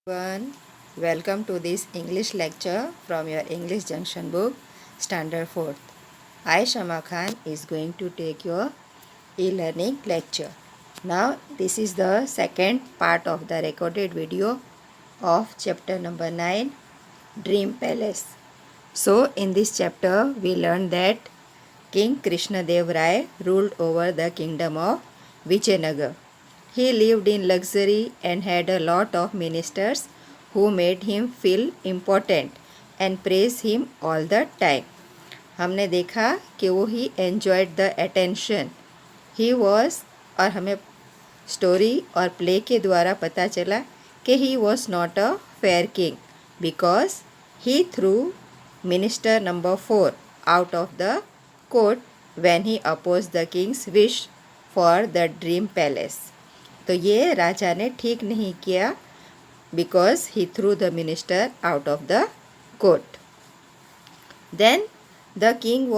Everyone, welcome to this English lecture from your English Junction book, Standard 4th. I, Shama Khan, is going to take your e-learning lecture. Now, this is the second part of the recorded video of chapter number 9, Dream Palace. So, in this chapter, we learned that King Krishnadev Rai ruled over the kingdom of Vijayanagar. He lived in luxury and had a lot of ministers who made him feel important and praised him all the time. हमने देखा कि वो ही enjoyed the attention. He was और हमें story और play के द्वारा पता चला कि he was not a fair king because he threw minister number 4 out of the court when he opposed the king's wish for the dream palace. तो ये राजा ने ठीक नहीं किया because he threw the minister out of the court. Then the king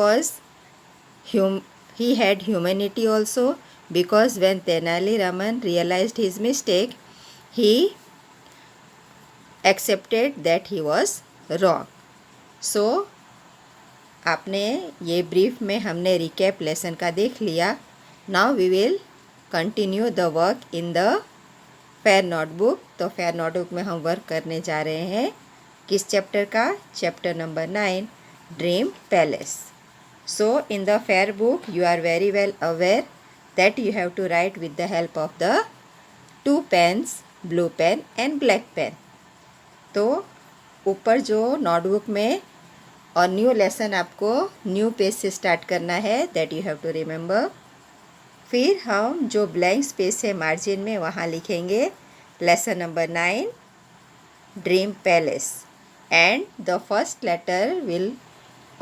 he had humanity also because when Tenali Raman realized his mistake, he accepted that he was wrong. So आपने ये brief में हमने recap lesson का देख लिया. Now we will continue the work in the fair notebook. तो fair notebook में हम वर्क करने जा रहे हैं किस चैप्टर का? Chapter number 9, dream palace. So in the fair book you are very well aware that you have to write with the help of the 2 pens, blue pen and black pen. तो ऊपर जो notebook में और new lesson आपको new page से start करना है, that you have to remember. फिर हम जो ब्लैंक स्पेस है मार्जिन में वहाँ लिखेंगे lesson number 9, dream palace. And the first letter will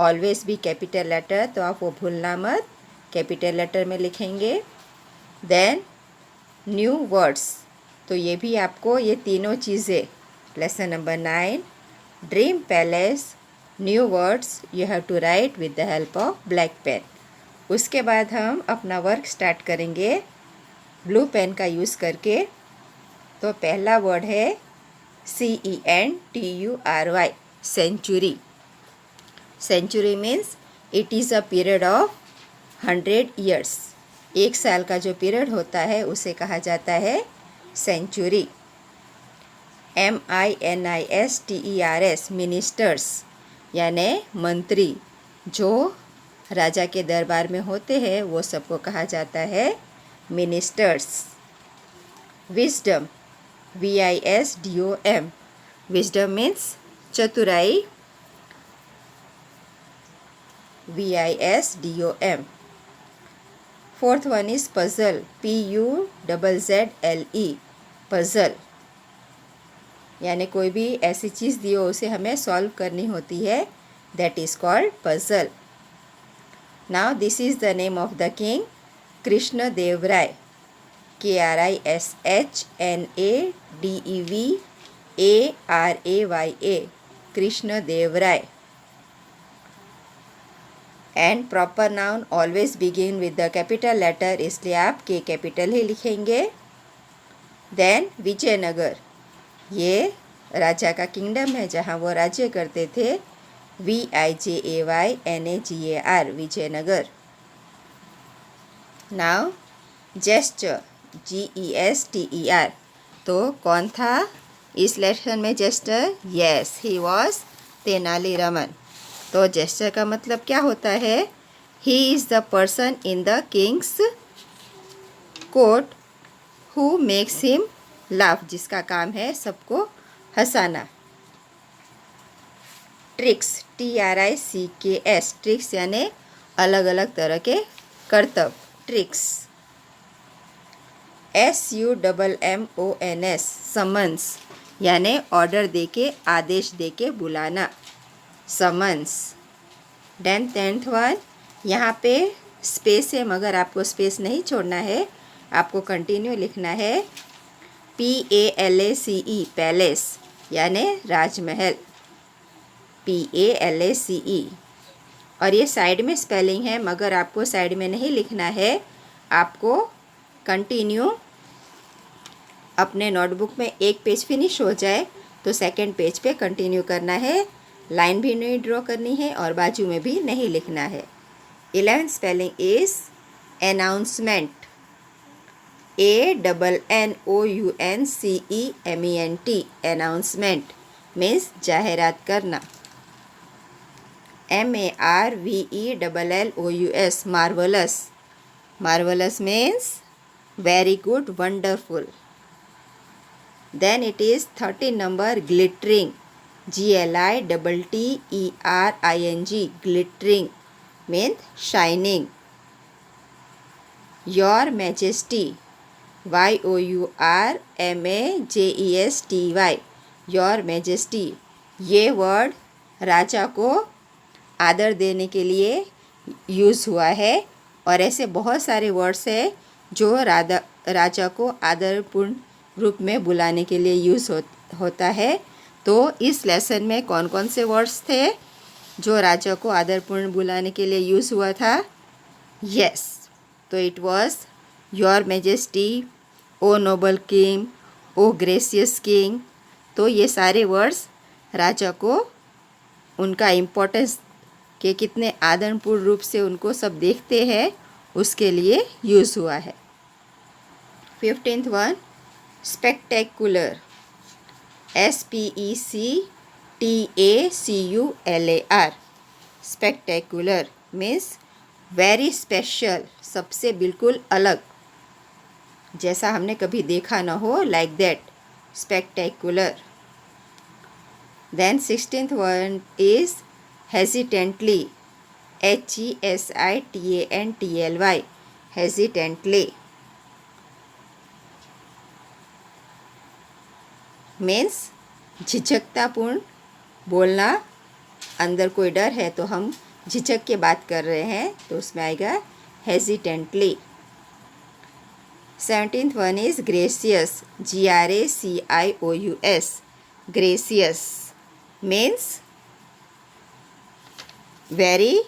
always be capital letter, तो आप वो भूलना मत, कैपिटल लेटर में लिखेंगे. देन न्यू वर्ड्स, तो ये भी आपको ये तीनों चीज़ें lesson number 9, dream palace, new words you have to write with the help of black pen. उसके बाद हम अपना वर्क स्टार्ट करेंगे ब्लू पेन का यूज़ करके. तो पहला वर्ड है CENTURY, century. Century means it is a period of 100 years. 1 साल का जो पीरियड होता है उसे कहा जाता है सेंचुरी. MINISTERS, मिनिस्टर्स यानी मंत्री जो राजा के दरबार में होते हैं वो सबको कहा जाता है ministers. Wisdom, WISDOM, wisdom means चतुराई, WISDOM. Fourth one is puzzle, PUZZLE, puzzle यानी कोई भी ऐसी चीज़ दी हो उसे हमें सॉल्व करनी होती है, that is called puzzle. Now this is the name of the king, Krishnadev Rai, KRISHNADEVARAYA, Krishnadev Rai. And proper noun always begin with the capital letter, इसलिए आप के कैपिटल ही लिखेंगे. Then विजयनगर, ये राजा का किंगडम है जहाँ वो राज्य करते थे, VIJAYNAGAR, Vijaynagar. Now jester, GESTER, तो कौन था इस लेसन में jester? Yes, he was Tenali Raman. तो जेस्चर का मतलब क्या होता है? He is the person in the king's court who makes him laugh, जिसका काम है सबको हंसाना. ट्रिक्स, TRICKS, ट्रिक्स यानी अलग अलग तरह के करतब, ट्रिक्स. SUMMONS, समन्स यानी ऑर्डर देके, आदेश देके बुलाना, समन्स. देन 10th वन, यहाँ पे स्पेस है मगर आपको स्पेस नहीं छोड़ना है, आपको कंटिन्यू लिखना है. PALACE, पैलेस यानी राजमहल, PALACE. और ये साइड में स्पेलिंग है मगर आपको साइड में नहीं लिखना है, आपको कंटिन्यू अपने नोटबुक में एक पेज फिनिश हो जाए तो सेकंड पेज पे कंटिन्यू करना है, लाइन भी नहीं ड्रॉ करनी है और बाजू में भी नहीं लिखना है। 11th spelling is announcement, ANNOUNCEMENT, announcement means जाहिरात करना। MARVELLOUS, marvellous, marvellous means very good, wonderful. Then it is 13 number, glittering, GLITTERING, glittering means shining. Your Majesty, YOURMAJESTY, Your Majesty, ये वर्ड राजा को आदर देने के लिए यूज़ हुआ है और ऐसे बहुत सारे वर्ड्स हैं जो राजा को आदरपूर्ण रूप में बुलाने के लिए यूज़ होता है। तो इस लेसन में कौन कौन से वर्ड्स थे जो राजा को आदरपूर्ण बुलाने के लिए यूज़ हुआ था? यस, तो it was your majesty, O noble king, O gracious king. तो ये सारे वर्ड्स राजा को उनका इम्पोर्टेंस के कितने आदरपूर्ण रूप से उनको सब देखते हैं उसके लिए यूज़ हुआ है। 15th one, spectacular, SPECTACULAR, spectacular means very special, सबसे बिल्कुल अलग, जैसा हमने कभी देखा ना हो, like that, spectacular. Then 16th one is hesitantly, HESITANTLY, hesitantly means झिझकतापूर्ण बोलना, अंदर कोई डर है तो हम झिझक के बात कर रहे हैं तो उसमें आएगा hesitantly. 17th one is gracious, GRACIOUS, gracious means very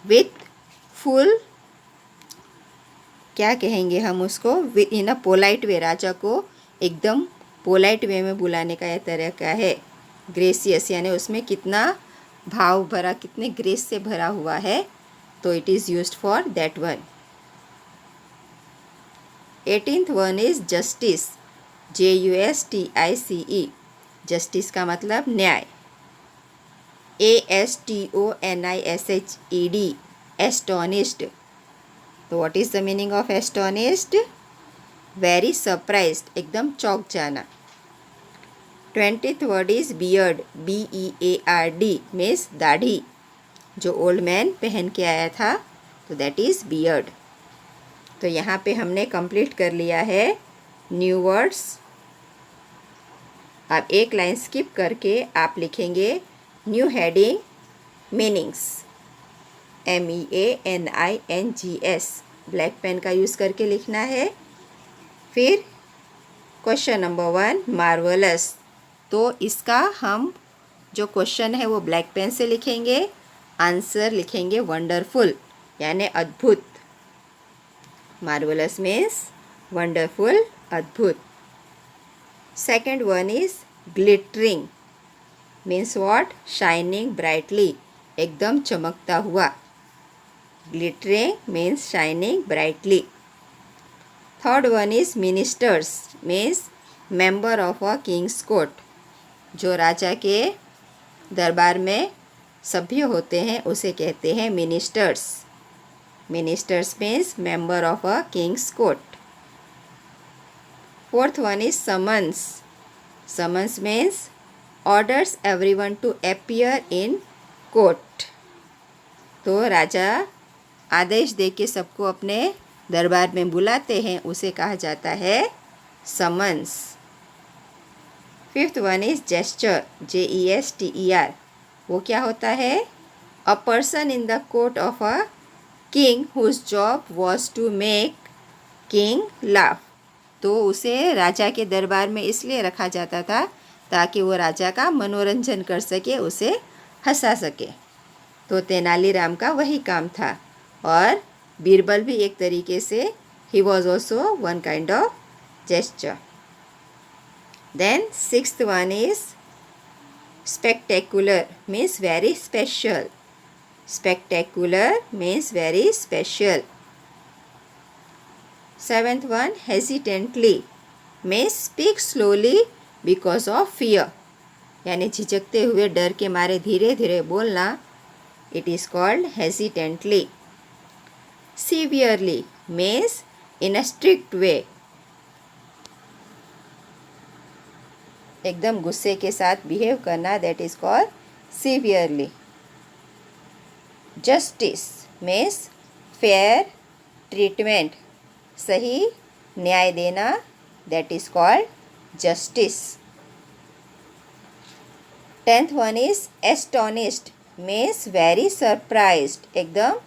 with full, क्या कहेंगे हम उसको, इन अ पोलाइट वे, राजा को एकदम पोलाइट वे में बुलाने का यह तरीका है। ग्रेसियस यानी उसमें कितना भाव भरा, कितने ग्रेस से भरा हुआ है, तो it is used for that one. 18th one is justice, JUSTICE, justice का मतलब न्याय। ASTONISHED, astonished. तो what is the meaning of astonished? Very surprised, एकदम चौंक जाना। 20th word is beard, BEARD means दाढ़ी, जो ओल्ड मैन पहन के आया था, तो दैट इज़ बियर्ड। तो यहाँ पे हमने कंप्लीट कर लिया है न्यू वर्ड्स। अब एक लाइन स्किप करके आप लिखेंगे new heading meanings, MEANINGS, black pen का यूज़ करके लिखना है। फिर क्वेश्चन नंबर 1, मार्वलस, तो इसका हम जो क्वेश्चन है वो ब्लैक पेन से लिखेंगे, आंसर लिखेंगे वंडरफुल यानी अद्भुत। मार्वलस मीन्स वंडरफुल, अद्भुत। Second one is glittering means what? Shining brightly, एकदम चमकता हुआ। Glittering means shining brightly. Third one is ministers means member of a king's court, जो राजा के दरबार में सभ्य होते हैं उसे कहते हैं ministers. Ministers means member of a king's court. Fourth one is summons, summons means orders everyone to appear in court, तो राजा आदेश दे के सबको अपने दरबार में बुलाते हैं, उसे कहा जाता है summons. Fifth one is jester, JESTER, वो क्या होता है? A person in the court of a king whose job was to make king laugh, तो उसे राजा के दरबार में इसलिए रखा जाता था ताकि वो राजा का मनोरंजन कर सके, उसे हंसा सके। तो तेनालीराम का वही काम था। और बीरबल भी एक तरीके से he was also one kind of gesture. Then sixth one is spectacular, means very special. Spectacular means very special. Seventh one, hesitantly means speak slowly because of fear. यानी झिझकते हुए डर के मारे धीरे धीरे बोलना. It is called hesitantly. Severely means in a strict way. एकदम गुस्से के साथ बिहेव करना, that is called severely. Justice means fair treatment, सही न्याय देना, that is called justice. 10th one is astonished means very surprised, एकदम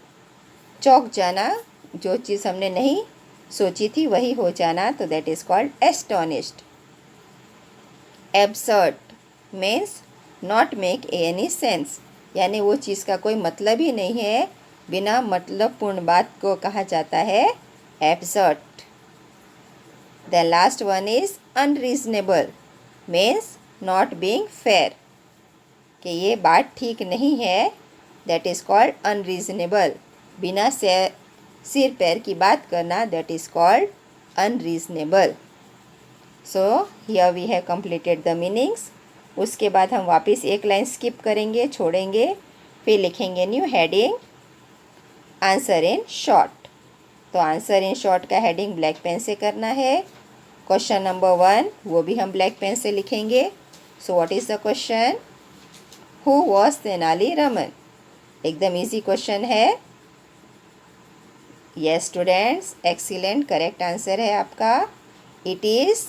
चौंक जाना, जो चीज़ हमने नहीं सोची थी वही हो जाना, तो that is called astonished. Absurd means not make any sense, यानी वो चीज़ का कोई मतलब ही नहीं है, बिना मतलबपूर्ण बात को कहा जाता है absurd. The last one is unreasonable means not being fair, कि ये बात ठीक नहीं है, that is called unreasonable. बिना सिर पैर की बात करना, that is called unreasonable. So here we have completed the meanings. उसके बाद हम वापस एक लाइन स्किप करेंगे, छोड़ेंगे, फिर लिखेंगे new heading answer in short. तो आंसर इन शॉर्ट का हेडिंग ब्लैक पेन से करना है. क्वेश्चन नंबर 1 वो भी हम ब्लैक पेन से लिखेंगे. So what is the question? Who was Tenali Raman? एकदम इजी क्वेश्चन है. Yes students, excellent, correct answer है आपका. It is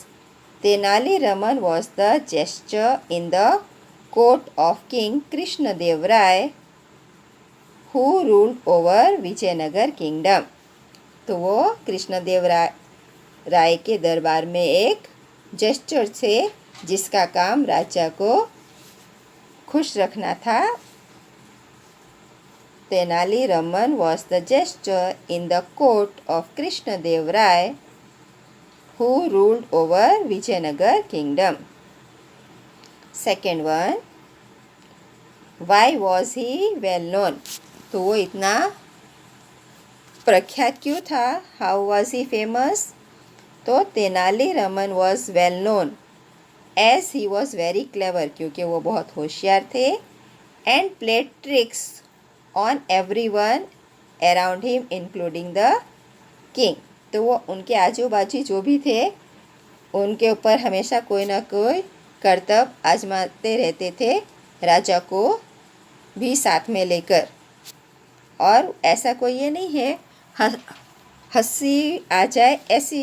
Tenali Raman was the jester in the court of king Krishnadev Rai who ruled over Vijaynagar kingdom. तो वो कृष्णदेव राय के दरबार में एक जेस्चर थे जिसका काम राजा को खुश रखना था. Tenali Raman was the jester in the court of Krishnadev Rai who ruled over Vijayanagar kingdom. Second one, why was he well known? तो वो इतना प्रख्यात क्यों था? How was he famous? तो Tenali Raman was well known as he was very clever, क्योंकि वो बहुत होशियार थे, and played tricks on everyone around him including the king. तो वो उनके आजू बाजू जो भी थे उनके ऊपर हमेशा कोई ना कोई करतब आजमाते रहते थे, राजा को भी साथ में लेकर. और ऐसा कोई ये नहीं है हंसी आ जाए ऐसी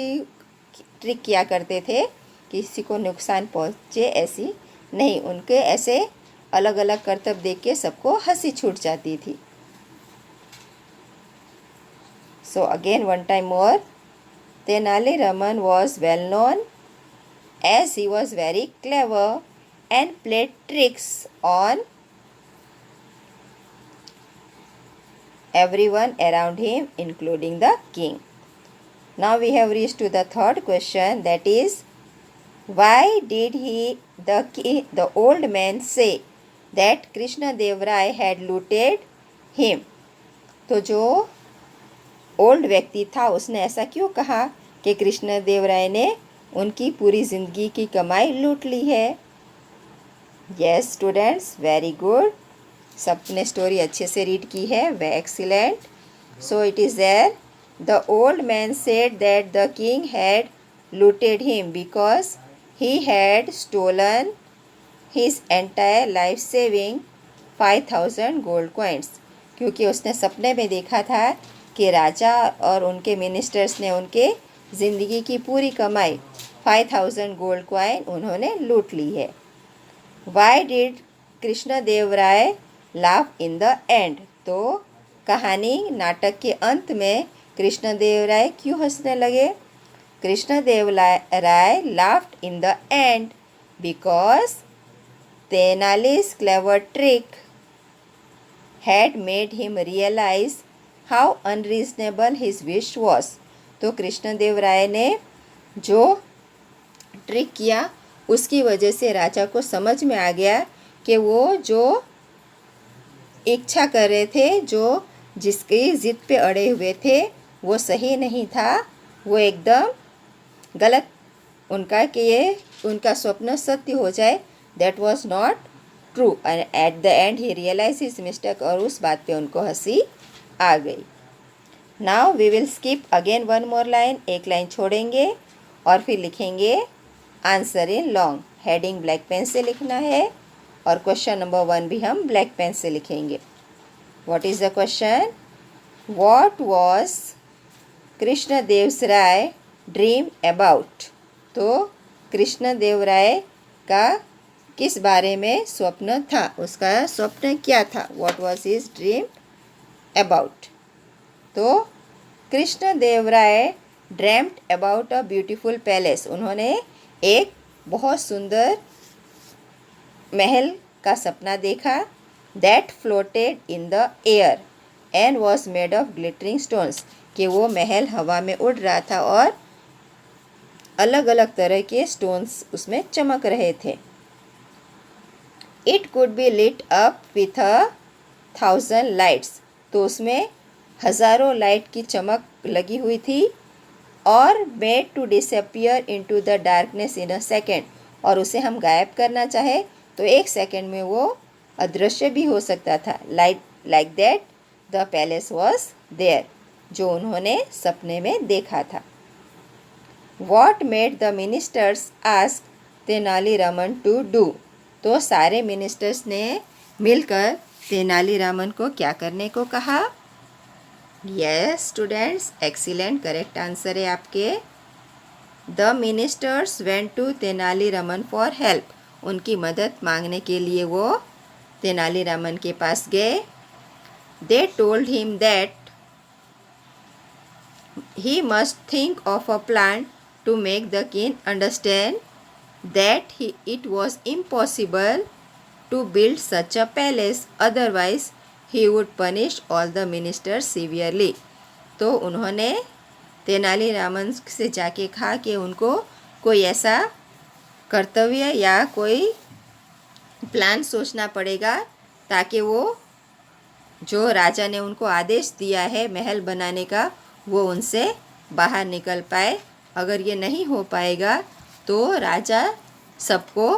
ट्रिक किया करते थे, किसी को नुकसान पहुँचे ऐसी नहीं, उनके ऐसे अलग अलग करतब देख के सबको हंसी छूट जाती थी. So again one time more, Tenali Raman was well known as he was very clever and played tricks on everyone around him including the king. Now we have reached to the third question, that is why did the old man say that Krishna Dev Rai had looted him? तो जो old व्यक्ति था उसने ऐसा क्यों कहा कि कृष्णदेव राय ने उनकी पूरी ज़िंदगी की कमाई लूट ली है? यस स्टूडेंट्स, वेरी गुड, सबने स्टोरी अच्छे से रीड की है, way excellent. So it is there, the old man said that the king had looted him because he had stolen his entire life saving 5000 gold coins. क्योंकि उसने सपने में देखा था कि राजा और उनके मिनिस्टर्स ने उनके ज़िंदगी की पूरी कमाई 5000 गोल्ड कॉइन उन्होंने लूट ली है. Why did Krishnadev Rai laugh in the end? तो कहानी नाटक के अंत में कृष्णदेव राय क्यों हंसने लगे? Krishnadev Rai laughed in the end because Tenali's clever trick had made him realize how unreasonable his wish was. तो कृष्णदेव राय ने जो ट्रिक किया, उसकी वजह से राजा को समझ में आ गया कि वो जो इच्छा कर रहे थे, जो जिसकी ज़िद पे अड़े हुए थे, वो सही नहीं था, वो एकदम गलत उनका कि ये उनका स्वप्न सत्य हो जाए, that was not true. And at the end he realize his mistake, और उस बात पे उनको हंसी आ गई। Now we will skip again one more line, एक लाइन छोड़ेंगे और फिर लिखेंगे answer in long. Heading black pen से लिखना है और क्वेश्चन नंबर 1 भी हम ब्लैक पेन से लिखेंगे। What is the question? What was Krishnadevaraya dream about? तो कृष्णदेवराय का किस बारे में स्वप्न था, उसका स्वप्न क्या था? What was his dream about? तो Krishnadevaraya dreamed about a beautiful palace, उन्होंने एक बहुत सुंदर महल का सपना देखा, that floated in the air and was made of glittering stones, कि वो महल हवा में उड़ रहा था और अलग अलग तरह के स्टोन्स उसमें चमक रहे थे। It could be lit up with 1,000 lights, तो उसमें हज़ारों लाइट की चमक लगी हुई थी। और made to disappear into the darkness in a second, और उसे हम गायब करना चाहे तो 1 सेकेंड में वो अदृश्य भी हो सकता था। Like that the palace was there, जो उन्होंने सपने में देखा था। What made the ministers ask Tenaliraman to do, तो सारे मिनिस्टर्स ने मिलकर तेनालीरामन को क्या करने को कहा? Yes students, excellent, correct answer है आपके। The ministers went to Tenaliraman for help, उनकी मदद मांगने के लिए वो तेनालीरामन के पास गए। They told him that he must think of a plan to make the king understand that it was impossible to build such a palace, otherwise he would punish all the ministers severely। तो उन्होंने तेनालीरामन से जाके कहा कि उनको कोई ऐसा कर्तव्य या कोई प्लान सोचना पड़ेगा ताकि वो जो राजा ने उनको आदेश दिया है महल बनाने का, वो उनसे बाहर निकल पाए। अगर ये नहीं हो पाएगा तो राजा सबको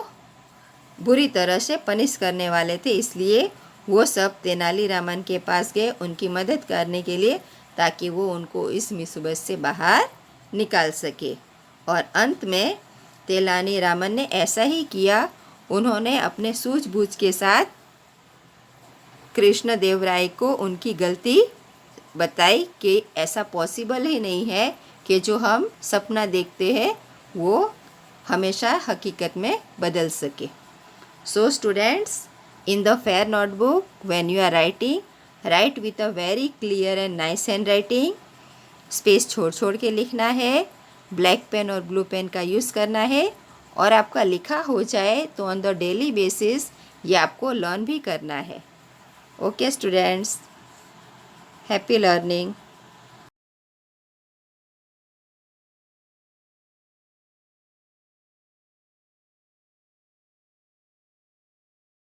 बुरी तरह से पनिश करने वाले थे, इसलिए वो सब तेनालीरामन के पास गए उनकी मदद करने के लिए, ताकि वो उनको इस मुसीबत से बाहर निकाल सके। और अंत में तेनालीरामन ने ऐसा ही किया, उन्होंने अपने सूझबूझ के साथ कृष्णदेवराय को उनकी गलती बताई कि ऐसा पॉसिबल ही नहीं है कि जो हम सपना देखते हैं वो हमेशा हकीकत में बदल सके। So students, in the fair notebook when you are writing, write with a very clear and nice handwriting. Space छोड़ छोड़ के लिखना है, ब्लैक पेन और ब्लू पेन का यूज़ करना है, और आपका लिखा हो जाए तो ऑन द डेली बेसिस ये आपको लर्न भी करना है। Okay students, happy learning.